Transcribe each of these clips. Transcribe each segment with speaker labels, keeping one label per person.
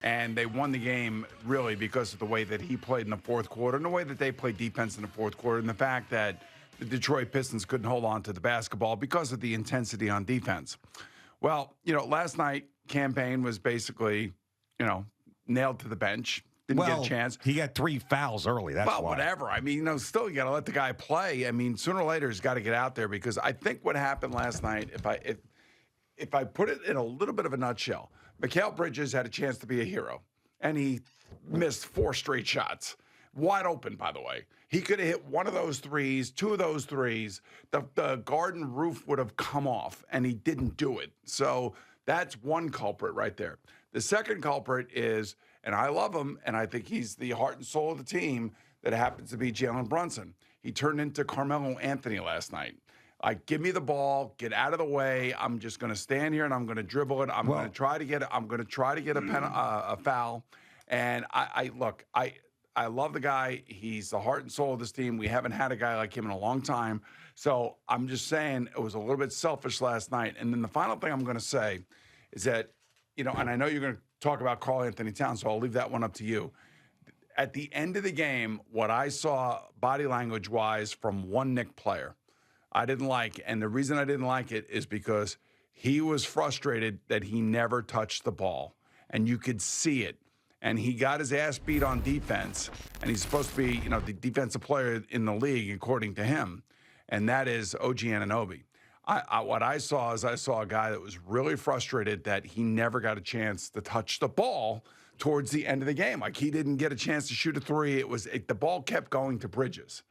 Speaker 1: And they won the game really because of the way that he played in the fourth quarter and the way that they played defense in the fourth quarter and the fact that the Detroit Pistons couldn't hold on to the basketball because of the intensity on defense. Well, last night, Cam Payne was basically, nailed to the bench. Didn't get a chance.
Speaker 2: He got 3 fouls early. That's why.
Speaker 1: Whatever. I mean, still you got to let the guy play. I mean, sooner or later he's got to get out there because I think what happened last night, if I put it in a little bit of a nutshell, Mikal Bridges had a chance to be a hero, and he missed 4 straight shots. Wide open, by the way. He could have hit one of those threes, 2 of those threes. The garden roof would have come off, and he didn't do it. So that's one culprit right there. The second culprit is, and I love him, and I think he's the heart and soul of the team, that happens to be Jalen Brunson. He turned into Carmelo Anthony last night. Give me the ball, get out of the way. I'm just going to stand here and I'm going to dribble it. I'm going to try to get it. I'm going to try to get a foul. And I love the guy. He's the heart and soul of this team. We haven't had a guy like him in a long time. So I'm just saying it was a little bit selfish last night. And then the final thing I'm going to say is that, and I know you're going to talk about Karl Anthony Towns, so I'll leave that one up to you. At the end of the game, what I saw body language-wise from one Knicks player, I didn't like, and the reason I didn't like it is because he was frustrated that he never touched the ball, and you could see it. And he got his ass beat on defense, and he's supposed to be, the defensive player in the league, according to him, and that is OG Anunoby. What I saw is a guy that was really frustrated that he never got a chance to touch the ball towards the end of the game. Like, he didn't get a chance to shoot a three. The ball kept going to Bridges.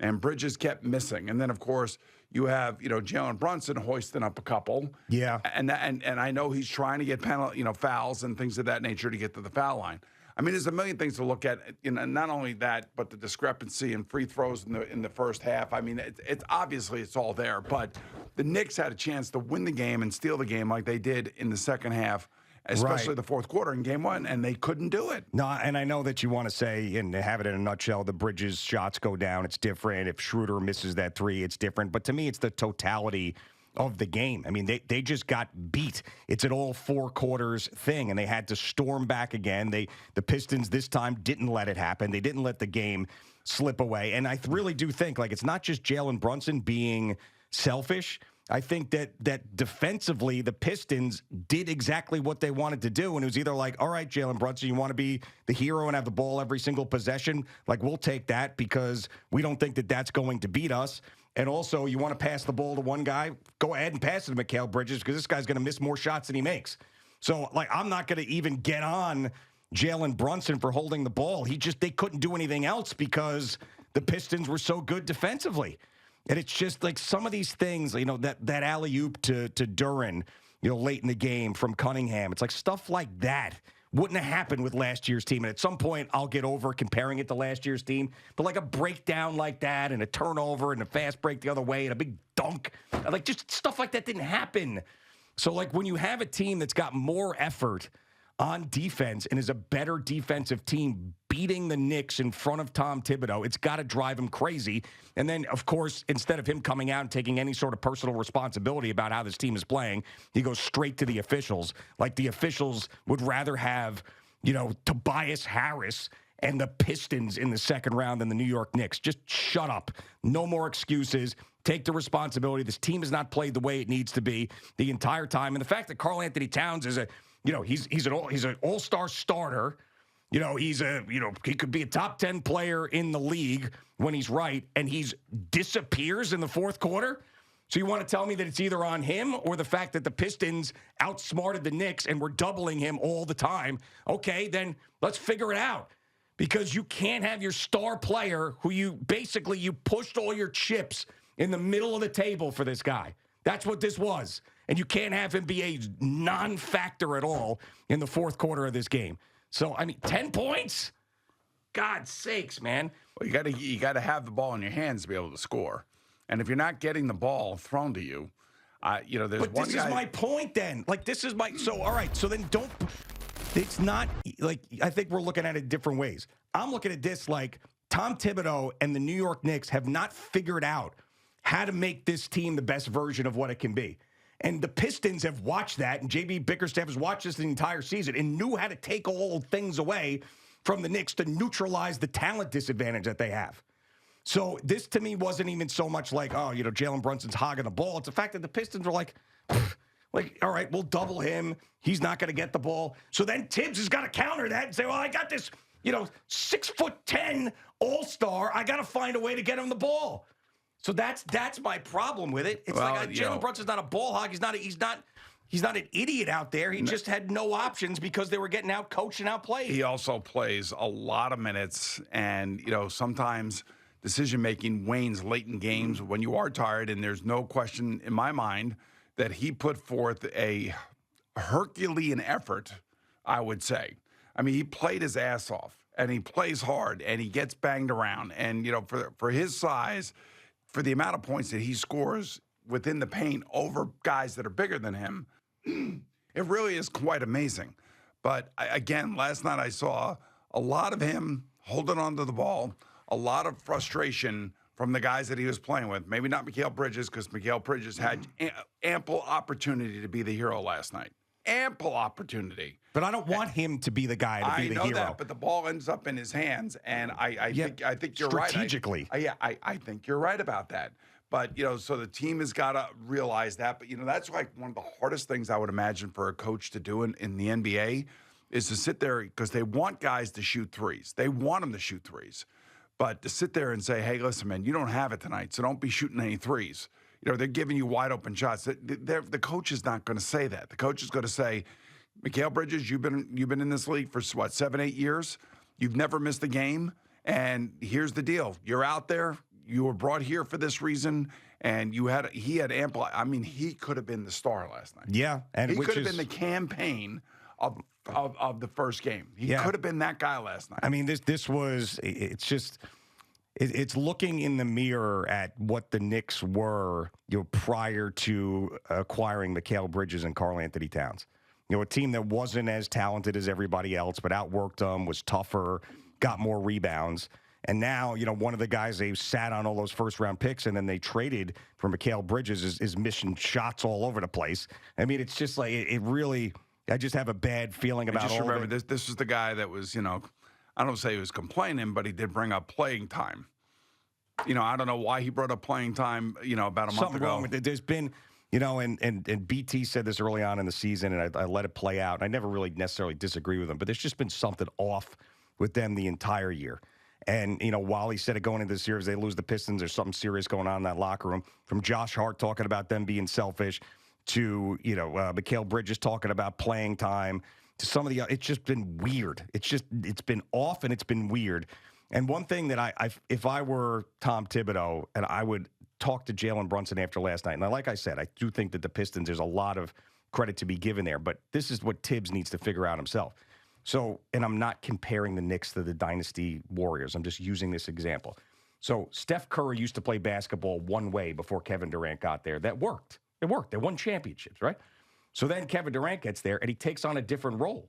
Speaker 1: And Bridges kept missing. And then, of course, you have, Jalen Brunson hoisting up a couple.
Speaker 2: Yeah.
Speaker 1: And I know he's trying to get fouls and things of that nature to get to the foul line. I mean, there's a million things to look at. Not only that, but the discrepancy in free throws in the first half. I mean, it's obviously it's all there. But the Knicks had a chance to win the game and steal the game like they did in the second half, especially the fourth quarter in game one, and they couldn't do it.
Speaker 2: No, and I know that you want to say, and have it in a nutshell, the Bridges shots go down, it's different. If Schroeder misses that three, it's different. But to me, it's the totality of the game. I mean, they just got beat. It's an all 4 quarters thing, and they had to storm back again. The Pistons this time didn't let it happen. They didn't let the game slip away. And I really do think, it's not just Jalen Brunson being selfish. I think that defensively, the Pistons did exactly what they wanted to do. And it was either all right, Jalen Brunson, you want to be the hero and have the ball every single possession? We'll take that because we don't think that that's going to beat us. And also, you want to pass the ball to one guy, go ahead and pass it to Mikal Bridges because this guy's going to miss more shots than he makes. So, I'm not going to even get on Jalen Brunson for holding the ball. They couldn't do anything else because the Pistons were so good defensively. And it's just some of these things, that alley-oop to Duren, late in the game from Cunningham. It's stuff like that wouldn't have happened with last year's team. And at some point, I'll get over comparing it to last year's team. But a breakdown like that and a turnover and a fast break the other way and a big dunk, just stuff like that didn't happen. So, when you have a team that's got more effort on defense and is a better defensive team beating the Knicks in front of Tom Thibodeau, it's got to drive him crazy. And then, of course, instead of him coming out and taking any sort of personal responsibility about how this team is playing, he goes straight to the officials. The officials would rather have, Tobias Harris and the Pistons in the second round than the New York Knicks. Just shut up. No more excuses. Take the responsibility. This team has not played the way it needs to be the entire time. And the fact that Karl Anthony Towns is he's an all-star starter. He could be a top 10 player in the league when he's right, and he's disappears in the fourth quarter. So you want to tell me that it's either on him or the fact that the Pistons outsmarted the Knicks and were doubling him all the time? Okay, then let's figure it out. Because you can't have your star player who you pushed all your chips in the middle of the table for this guy. That's what this was. And you can't have him be a non-factor at all in the fourth quarter of this game. So, 10 points? God's sakes, man.
Speaker 1: Well, you got to have the ball in your hands to be able to score. And if you're not getting the ball thrown to you, there's
Speaker 2: but
Speaker 1: one guy.
Speaker 2: But this is my point then. All right, so then don't. It's not, I think we're looking at it different ways. I'm looking at this Tom Thibodeau and the New York Knicks have not figured out how to make this team the best version of what it can be. And the Pistons have watched that, and J.B. Bickerstaff has watched this the entire season and knew how to take all things away from the Knicks to neutralize the talent disadvantage that they have. So this, to me, wasn't even so much like, oh, Jalen Brunson's hogging the ball. It's the fact that the Pistons were like, all right, we'll double him. He's not going to get the ball. So then Tibbs has got to counter that and say, well, I got this, 6'10" all-star. I got to find a way to get him the ball. So that's my problem with it. It's Jalen Brunson's not a ball hog. He's not an idiot out there. He just had no options because they were getting out coached and outplayed.
Speaker 1: He also plays a lot of minutes, and sometimes decision-making wanes late in games when you are tired, and there's no question in my mind that he put forth a Herculean effort, I would say. I mean, he played his ass off, and he plays hard, and he gets banged around. And, for his size, for the amount of points that he scores within the paint over guys that are bigger than him, it really is quite amazing. But, again, last night I saw a lot of him holding on to the ball, a lot of frustration from the guys that he was playing with. Maybe not Mikal Bridges, because Mikal Bridges had ample opportunity to be the hero last night. Ample opportunity.
Speaker 2: But I don't want him to be the guy to be the hero.
Speaker 1: I know that, but the ball ends up in his hands, and I think you're right.
Speaker 2: Strategically.
Speaker 1: I think you're right about that. But, so the team has got to realize that. But, that's like one of the hardest things I would imagine for a coach to do in the NBA is to sit there, because they want guys to shoot threes. They want them to shoot threes. But to sit there and say, hey, listen, man, you don't have it tonight, so don't be shooting any threes. They're giving you wide open shots. The coach is not going to say that. The coach is going to say, Mikal Bridges, you've been in this league for, 7, 8 years? You've never missed a game, and here's the deal. You're out there. You were brought here for this reason, and he had ample. I mean, he could have been the star last night.
Speaker 2: Yeah, and
Speaker 1: he could have been the campaign of the first game. He could have been that guy last night.
Speaker 2: I mean, this was. It's looking in the mirror at what the Knicks were, prior to acquiring Mikal Bridges and Karl Anthony Towns. A team that wasn't as talented as everybody else, but outworked them, was tougher, got more rebounds. And now, one of the guys they sat on all those first-round picks, and then they traded for Mikal Bridges is missing shots all over the place. I mean, it's just like it really. I just have a bad feeling about
Speaker 1: just
Speaker 2: all
Speaker 1: remember,
Speaker 2: of it.
Speaker 1: This is the guy that was, I don't say he was complaining, but he did bring up playing time. I don't know why he brought up playing time, about a month ago.
Speaker 2: Wrong with it. There's been, and BT said this early on in the season, and I let it play out. And I never really necessarily disagree with him, but there's just been something off with them the entire year. And, while he said it going into the series, they lose the Pistons, there's something serious going on in that locker room. From Josh Hart talking about them being selfish to, Mikal Bridges talking about playing time, to some of the, it's just been weird. It's been off and it's been weird. And one thing that if I were Tom Thibodeau, and I would talk to Jalen Brunson after last night, and like I said, I do think that the Pistons, there's a lot of credit to be given there, but this is what Tibbs needs to figure out himself. So, and I'm not comparing the Knicks to the Dynasty Warriors. I'm just using this example. So Steph Curry used to play basketball one way before Kevin Durant got there. That worked. It worked. They won championships, right? So then Kevin Durant gets there, and he takes on a different role.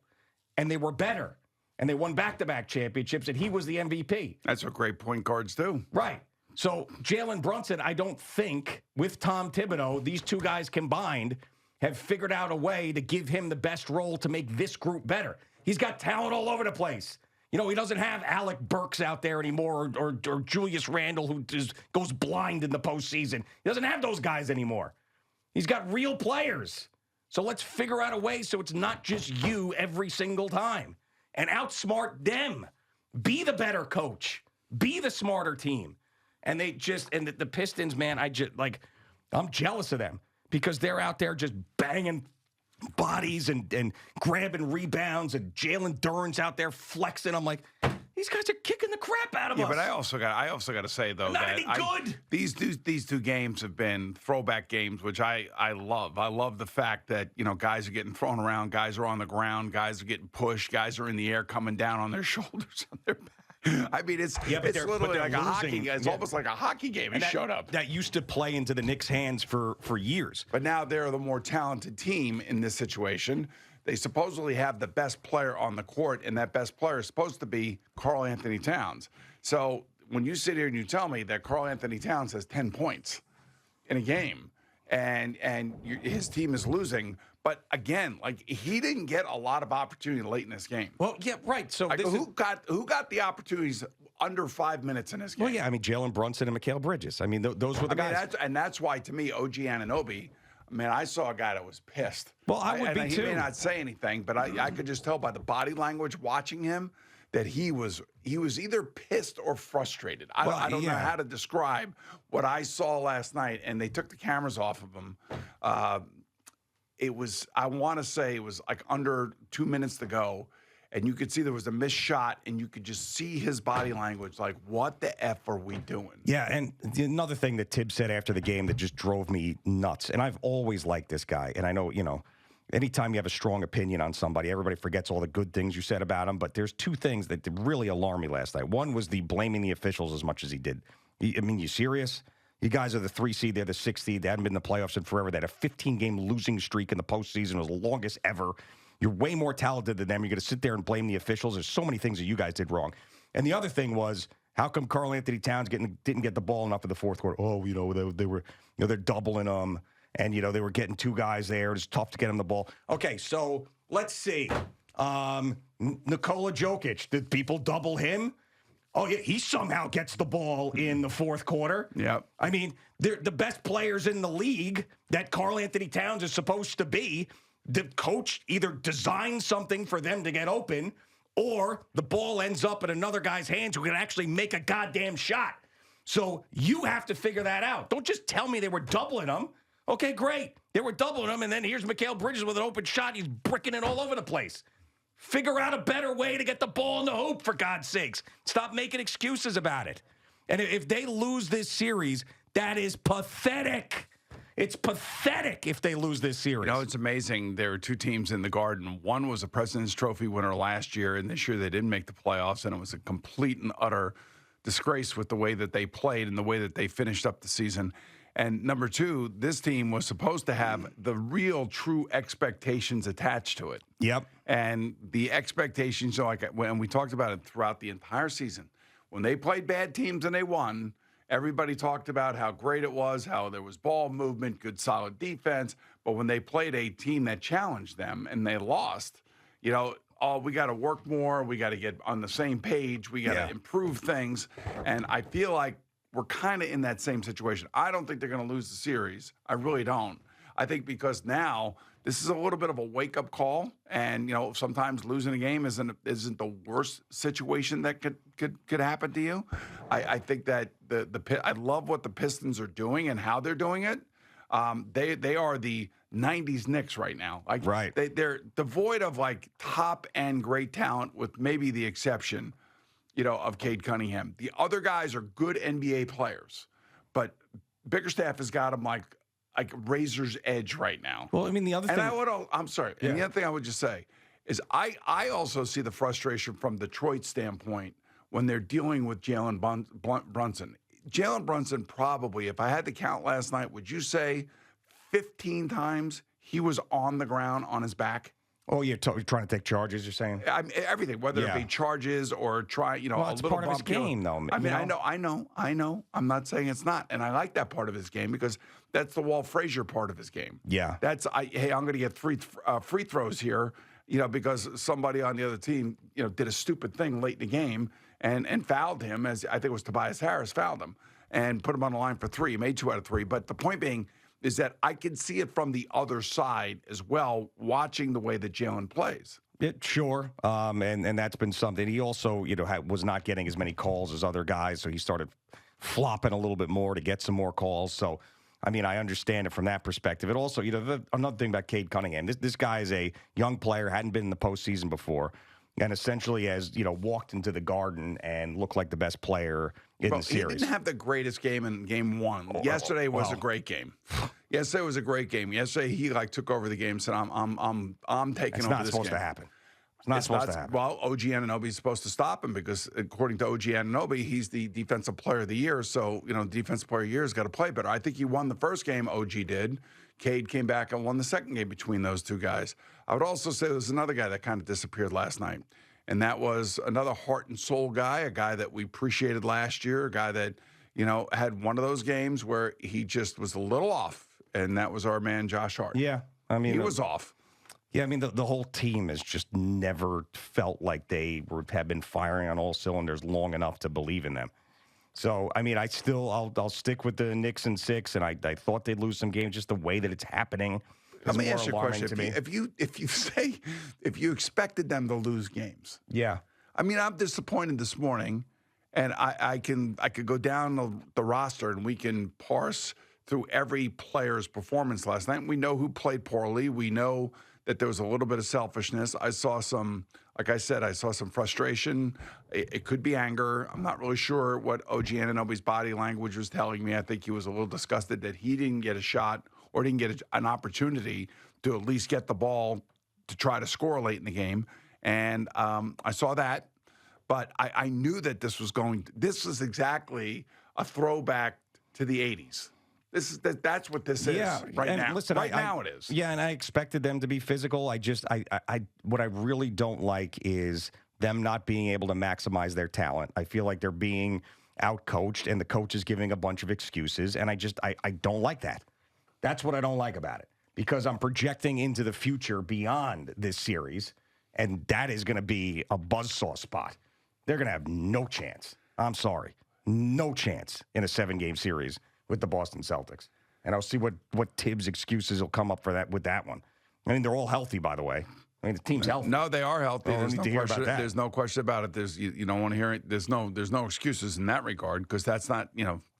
Speaker 2: And they were better. And they won back-to-back championships, and he was the MVP.
Speaker 1: That's what great point guards do.
Speaker 2: Right. So Jalen Brunson, I don't think, with Tom Thibodeau, these two guys combined have figured out a way to give him the best role to make this group better. He's got talent all over the place. He doesn't have Alec Burks out there anymore or Julius Randle, who just goes blind in the postseason. He doesn't have those guys anymore. He's got real players. So let's figure out a way so it's not just you every single time. And outsmart them. Be the better coach. Be the smarter team. And the Pistons, man, I'm jealous of them because they're out there just banging bodies and grabbing rebounds, and Jalen Duren's out there flexing. I'm like, these guys are kicking the crap out of us.
Speaker 1: Yeah, but I also got to say though
Speaker 2: not any good.
Speaker 1: These two games have been throwback games, which I love. I love the fact that guys are getting thrown around, guys are on the ground, guys are getting pushed, guys are in the air coming down on their shoulders, on their back. I mean, it's literally like a hockey. It's almost like a hockey game. He showed up.
Speaker 2: That used to play into the Knicks' hands for years.
Speaker 1: But now they're the more talented team in this situation. They supposedly have the best player on the court, and that best player is supposed to be Karl Anthony Towns. So when you sit here and you tell me that Karl Anthony Towns has 10 points in a game, his team is losing. But again, like he didn't get a lot of opportunity late in this game.
Speaker 2: Well, yeah, right. So
Speaker 1: Like, who got the opportunities under 5 minutes in this game?
Speaker 2: well, yeah, I mean Jalen Brunson and Mikal Bridges. I mean those were the guys.
Speaker 1: That's why to me, OG Anunoby. I mean, I saw a guy that was pissed.
Speaker 2: Well, I would be
Speaker 1: he
Speaker 2: too.
Speaker 1: may not say anything, but I could just tell by the body language watching him that he was either pissed or frustrated. I don't know how to describe what I saw last night, and they took the cameras off of him. It was, I want to say it was like under 2 minutes to go, and you could see there was a missed shot, and you could just see his body language like, what the F are we doing?
Speaker 2: Yeah, and another thing that Tibbs said after the game that just drove me nuts, and I've always liked this guy, and I know, anytime you have a strong opinion on somebody, everybody forgets all the good things you said about him, but there's two things that really alarmed me last night. One was the blaming the officials as much as he did. I mean, you serious? You guys are the 3 seed, they're the 6 seed. They hadn't been in the playoffs in forever. They had a 15-game losing streak in the postseason. It was the longest ever. You're way more talented than them. You're going to sit there and blame the officials. There's so many things that you guys did wrong. And the other thing was, how come Karl Anthony Towns didn't get the ball enough in the fourth quarter? Oh, they were, they're doubling them, and they were getting 2 guys there. It's tough to get him the ball. Okay, so let's see. Nikola Jokic, did people double him? Oh, yeah, he somehow gets the ball in the fourth quarter.
Speaker 1: Yeah.
Speaker 2: I mean, they're the best players in the league that Karl Anthony Towns is supposed to be. The coach either designs something for them to get open, or the ball ends up in another guy's hands who can actually make a goddamn shot. So you have to figure that out. Don't just tell me they were doubling them. Okay, great. They were doubling them, and then here's Mikal Bridges with an open shot. He's bricking it all over the place. Figure out a better way to get the ball in the hoop, for God's sakes. Stop making excuses about it. And if they lose this series, that is pathetic. It's pathetic if they lose this series.
Speaker 1: It's amazing. There are 2 teams in the Garden. One was a President's Trophy winner last year, and this year they didn't make the playoffs, and it was a complete and utter disgrace with the way that they played and the way that they finished up the season. And number 2, this team was supposed to have the real, true expectations attached to it.
Speaker 2: Yep.
Speaker 1: And the expectations, like when we talked about it throughout the entire season, when they played bad teams and they won, everybody talked about how great it was, how there was ball movement, good, solid defense. But when they played a team that challenged them and they lost, we got to work more. We got to get on the same page. We got to improve things. And I feel like we're kind of in that same situation. I don't think they're going to lose the series. I really don't. I think because now this is a little bit of a wake-up call, and sometimes losing a game isn't the worst situation that could happen to you. I think that I love what the Pistons are doing and how they're doing it. They are the 90s Knicks right now. Like,
Speaker 2: right.
Speaker 1: They're devoid of like top end great talent, with maybe the exception of Cade Cunningham. The other guys are good NBA players, but Bickerstaff has got them like razor's edge right now.
Speaker 2: Well, I mean, the other thing...
Speaker 1: I'm sorry. Yeah. And the other thing I would just say is I also see the frustration from Detroit's standpoint when they're dealing with Jalen Brunson. Jalen Brunson probably, if I had to count last night, would you say 15 times he was on the ground on his back?
Speaker 2: Oh, you're trying to take charges, you're saying?
Speaker 1: I mean, everything, whether it be charges or
Speaker 2: well,
Speaker 1: a
Speaker 2: it's
Speaker 1: little
Speaker 2: part of his game, though.
Speaker 1: I mean, I know. I'm not saying it's not. And I like that part of his game because that's the Walt Frazier part of his game.
Speaker 2: Yeah.
Speaker 1: Hey, I'm going to get free throws here, because somebody on the other team, did a stupid thing late in the game and fouled him, as I think it was Tobias Harris fouled him and put him on the line for 3. He made 2 out of 3. But the point being is that I can see it from the other side as well, watching the way that Jalen plays.
Speaker 2: Sure, and that's been something. He also, was not getting as many calls as other guys, so he started flopping a little bit more to get some more calls. So, I mean, I understand it from that perspective. It also, another thing about Cade Cunningham, this guy is a young player, hadn't been in the postseason before, and essentially has, walked into the Garden and looked like the best player in the series.
Speaker 1: He didn't have the greatest game in game 1. Yesterday was a great game. Yesterday was a great game. Yesterday he took over the game and said, I'm taking over this game.
Speaker 2: It's not supposed to happen. It's not supposed to happen.
Speaker 1: Well, OG Anunoby is supposed to stop him because, according to OG Anunoby, he's the Defensive Player of the Year. So, Defensive Player of the Year has got to play better. I think he won the first game, OG did. Cade came back and won the second game between those 2 guys. I would also say there was another guy that kind of disappeared last night, and that was another heart and soul guy, a guy that we appreciated last year, a guy that, had one of those games where he just was a little off. and that was our man Josh Hart.
Speaker 2: Yeah, I mean
Speaker 1: he was off.
Speaker 2: Yeah, I mean the whole team has just never felt like they have been firing on all cylinders long enough to believe in them. So I mean, I'll stick with the Knicks in 6, and I thought they'd lose some games. Just the way that it's happening
Speaker 1: Let
Speaker 2: is
Speaker 1: me
Speaker 2: more
Speaker 1: ask you a
Speaker 2: alarming
Speaker 1: question.
Speaker 2: to me.
Speaker 1: If you expected them to lose games,
Speaker 2: Yeah.
Speaker 1: I mean, I'm disappointed this morning, and I could go down the roster and we can parse through every player's performance last night. We know who played poorly. We know that there was a little bit of selfishness. I saw some, like I said, I saw some frustration. It could be anger. I'm not really sure what OG Anunoby's body language was telling me. I think he was a little disgusted that he didn't get a shot or didn't get an opportunity to at least get the ball to try to score late in the game. And I saw that, but I knew that this was exactly a throwback to the 80s. That's what this is right now.
Speaker 2: Listen,
Speaker 1: now it is.
Speaker 2: Yeah, and I expected them to be physical. What I really don't like is them not being able to maximize their talent. I feel like they're being outcoached, and the coach is giving a bunch of excuses, and I don't like that. That's what I don't like about it, because I'm projecting into the future beyond this series, and that is going to be a buzzsaw spot. They're going to have no chance. I'm sorry. No chance in a 7-game series with the Boston Celtics. And I'll see what Tibbs' excuses will come up for that with that one. I mean, they're all healthy, by the way. I mean, the team's healthy.
Speaker 1: No, they are healthy.
Speaker 2: There's
Speaker 1: No question about it. You don't want to hear it. There's no excuses in that regard, because that's not,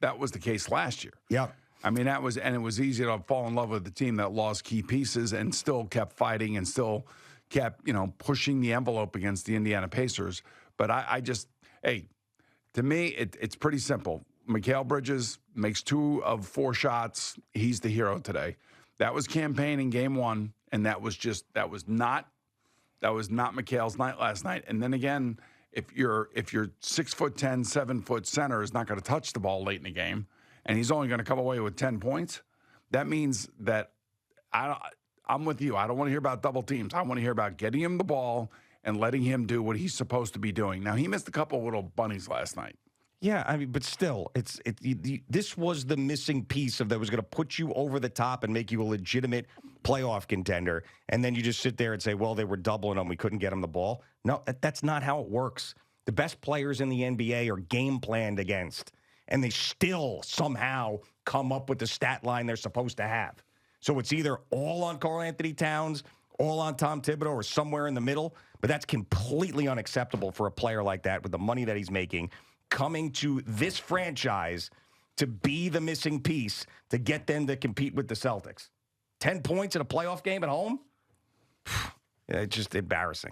Speaker 1: that was the case last year.
Speaker 2: Yeah.
Speaker 1: I mean, it was easy to fall in love with the team that lost key pieces and still kept fighting and still kept, pushing the envelope against the Indiana Pacers. But to me, it's pretty simple. Mikal Bridges makes 2 of 4 shots. He's the hero today. That was campaign in game 1, and that was not Mikal's night last night. And then again, if your 6'10", 7-foot center is not going to touch the ball late in the game, and he's only going to come away with 10 points, that means that I'm with you. I don't want to hear about double teams. I want to hear about getting him the ball and letting him do what he's supposed to be doing. Now, he missed a couple little bunnies last night.
Speaker 2: Yeah, I mean, but still, this was the missing piece that was going to put you over the top and make you a legitimate playoff contender. And then you just sit there and say, well, they were doubling them. We couldn't get them the ball. No, that's not how it works. The best players in the NBA are game planned against, and they still somehow come up with the stat line they're supposed to have. So it's either all on Karl Anthony Towns, all on Tom Thibodeau, or somewhere in the middle. But that's completely unacceptable for a player like that with the money that he's making, coming to this franchise to be the missing piece to get them to compete with the Celtics. 10 points in a playoff game at home? It's just embarrassing.